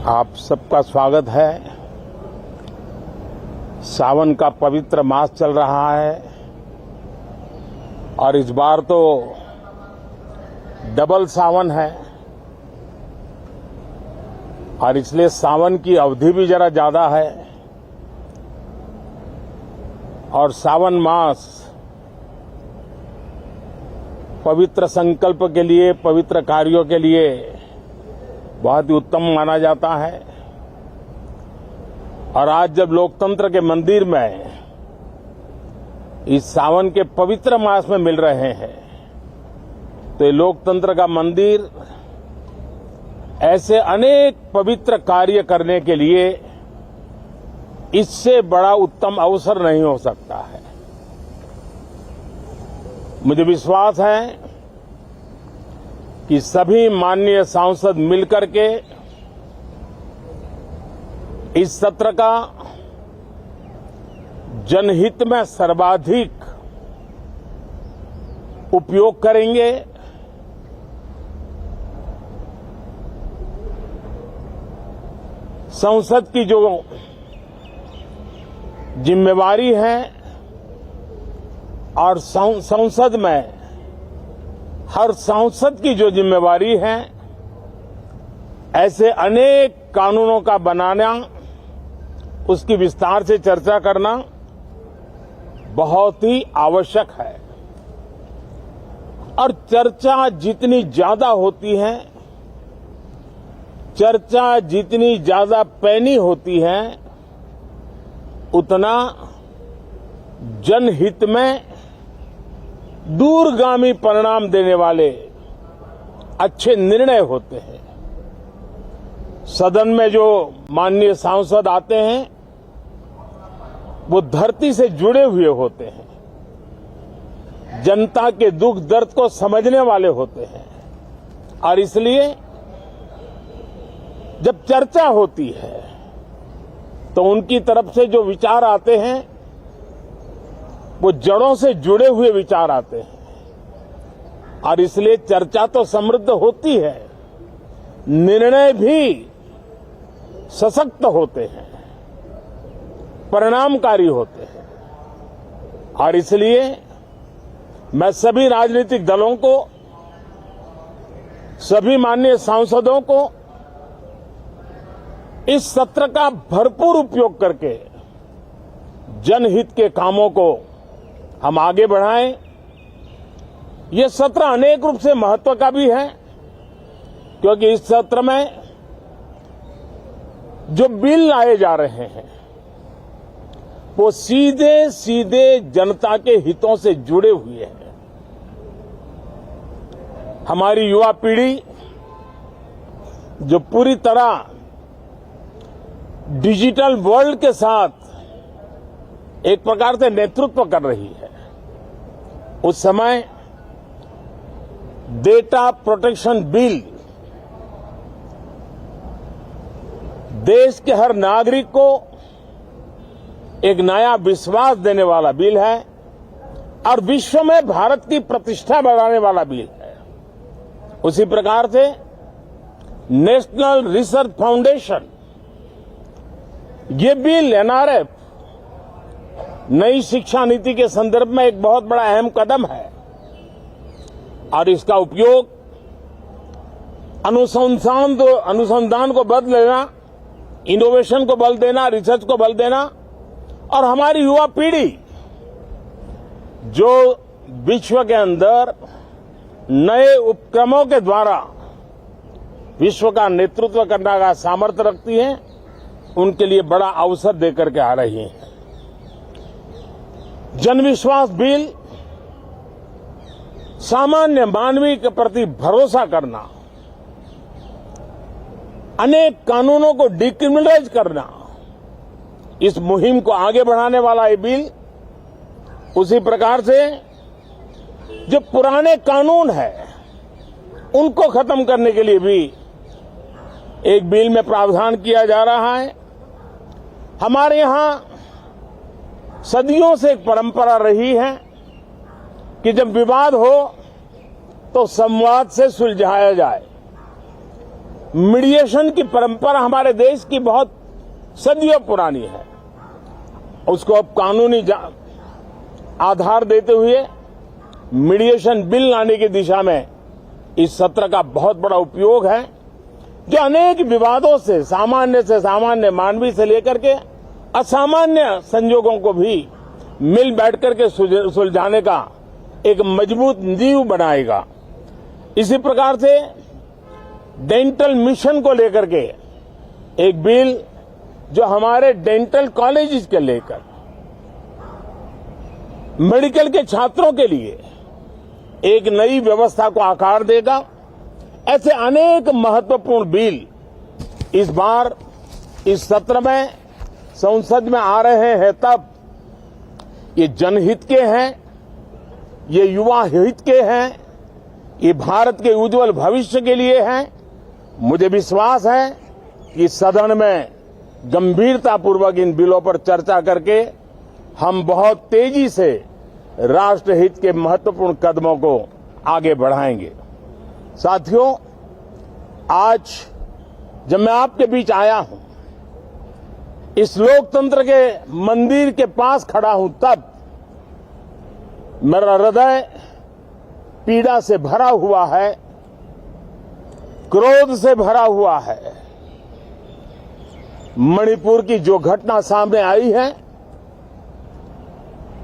आप सबका स्वागत है। सावन का पवित्र मास चल रहा है और इस बार तो डबल सावन है और इसलिए सावन की अवधि भी जरा ज्यादा है और सावन मास पवित्र संकल्प के लिए, पवित्र कार्यों के लिए बहुत ही उत्तम माना जाता है। और आज जब लोकतंत्र के मंदिर में इस सावन के पवित्र मास में मिल रहे हैं तो ये लोकतंत्र का मंदिर ऐसे अनेक पवित्र कार्य करने के लिए इससे बड़ा उत्तम अवसर नहीं हो सकता है। मुझे विश्वास है कि सभी माननीय सांसद मिलकर के इस सत्र का जनहित में सर्वाधिक उपयोग करेंगे। संसद की जो जिम्मेवारी है और संसद में हर सांसद की जो जिम्मेवारी है, ऐसे अनेक कानूनों का बनाना, उसकी विस्तार से चर्चा करना बहुत ही आवश्यक है। और चर्चा जितनी ज्यादा होती है, चर्चा जितनी ज्यादा पैनी होती है, उतना जनहित में दूरगामी परिणाम देने वाले अच्छे निर्णय होते हैं। सदन में जो माननीय सांसद आते हैं वो धरती से जुड़े हुए होते हैं, जनता के दुख दर्द को समझने वाले होते हैं और इसलिए जब चर्चा होती है तो उनकी तरफ से जो विचार आते हैं वो जड़ों से जुड़े हुए विचार आते हैं और इसलिए चर्चा तो समृद्ध होती है, निर्णय भी सशक्त होते हैं, परिणामकारी होते हैं। और इसलिए मैं सभी राजनीतिक दलों को, सभी माननीय सांसदों को इस सत्र का भरपूर उपयोग करके जनहित के कामों को हम आगे बढ़ाएं। ये सत्र अनेक रूप से महत्व का भी है क्योंकि इस सत्र में जो बिल लाए जा रहे हैं वो सीधे सीधे जनता के हितों से जुड़े हुए हैं। हमारी युवा पीढ़ी जो पूरी तरह डिजिटल वर्ल्ड के साथ एक प्रकार से नेतृत्व कर रही है, उस समय डेटा प्रोटेक्शन बिल देश के हर नागरिक को एक नया विश्वास देने वाला बिल है और विश्व में भारत की प्रतिष्ठा बढ़ाने वाला बिल है। उसी प्रकार से नेशनल रिसर्च फाउंडेशन, ये बिल एनआरएफ नई शिक्षा नीति के संदर्भ में एक बहुत बड़ा अहम कदम है और इसका उपयोग अनुसंधान को बल देना, इनोवेशन को बल देना, रिसर्च को बल देना और हमारी युवा पीढ़ी जो विश्व के अंदर नए उपक्रमों के द्वारा विश्व का नेतृत्व करने का सामर्थ्य रखती है, उनके लिए बड़ा अवसर देकर के आ रही है। जनविश्वास बिल सामान्य मानवीय के प्रति भरोसा करना, अनेक कानूनों को डिक्रिमिनलाइज करना, इस मुहिम को आगे बढ़ाने वाला ये बिल, उसी प्रकार से जो पुराने कानून है उनको खत्म करने के लिए भी एक बिल में प्रावधान किया जा रहा है। हमारे यहां सदियों से एक परंपरा रही है कि जब विवाद हो तो संवाद से सुलझाया जाए। मीडिएशन की परंपरा हमारे देश की बहुत सदियों पुरानी है। उसको अब कानूनी आधार देते हुए मीडिएशन बिल लाने की दिशा में इस सत्र का बहुत बड़ा उपयोग है, जो अनेक विवादों से सामान्य मानवीय से लेकर के असामान्य संजोगों को भी मिल बैठ करके सुलझाने का एक मजबूत नींव बनाएगा। इसी प्रकार से डेंटल मिशन को लेकर के एक बिल जो हमारे डेंटल कॉलेजेस के लेकर मेडिकल के छात्रों के लिए एक नई व्यवस्था को आकार देगा। ऐसे अनेक महत्वपूर्ण बिल इस बार इस सत्र में संसद में आ रहे हैं। तब ये जनहित के हैं, ये युवा हित के हैं, ये भारत के उज्जवल भविष्य के लिए हैं। मुझे विश्वास है कि सदन में गंभीरतापूर्वक इन बिलों पर चर्चा करके हम बहुत तेजी से राष्ट्रहित के महत्वपूर्ण कदमों को आगे बढ़ाएंगे। साथियों, आज जब मैं आपके बीच आया हूं, इस लोकतंत्र के मंदिर के पास खड़ा हूं, तब मेरा हृदय पीड़ा से भरा हुआ है, क्रोध से भरा हुआ है। मणिपुर की जो घटना सामने आई है,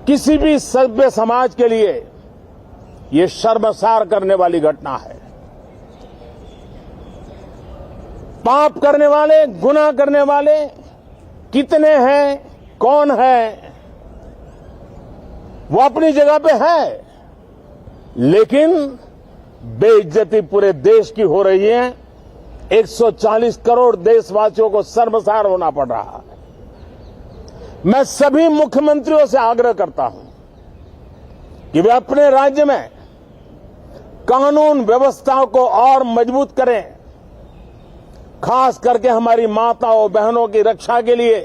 किसी भी सभ्य समाज के लिए ये शर्मसार करने वाली घटना है। पाप करने वाले, गुनाह करने वाले कितने हैं, कौन है, वो अपनी जगह पे है, लेकिन बेइज्जती पूरे देश की हो रही है। 140 करोड़ देशवासियों को शर्मसार होना पड़ रहा है। मैं सभी मुख्यमंत्रियों से आग्रह करता हूं कि वे अपने राज्य में कानून व्यवस्थाओं को और मजबूत करें, खास करके हमारी माताओं बहनों की रक्षा के लिए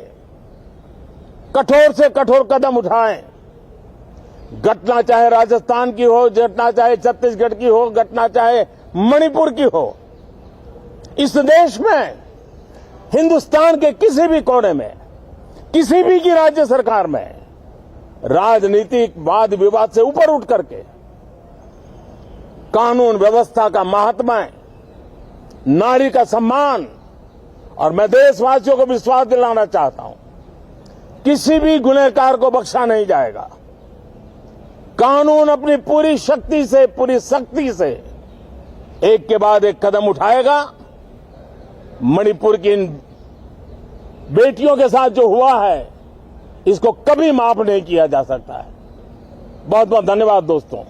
कठोर से कठोर कदम उठाएं। घटना चाहे राजस्थान की हो, घटना चाहे छत्तीसगढ़ की हो, घटना चाहे मणिपुर की हो, इस देश में, हिंदुस्तान के किसी भी कोने में, किसी भी की राज्य सरकार में राजनीतिक वाद विवाद से ऊपर उठ करके कानून व्यवस्था का महात्म्य, नारी का सम्मान, और मैं देशवासियों को विश्वास दिलाना चाहता हूं, किसी भी गुनहगार को बख्शा नहीं जाएगा। कानून अपनी पूरी शक्ति से, पूरी सख्ती से एक के बाद एक कदम उठाएगा। मणिपुर की इन बेटियों के साथ जो हुआ है, इसको कभी माफ नहीं किया जा सकता है। बहुत बहुत धन्यवाद दोस्तों।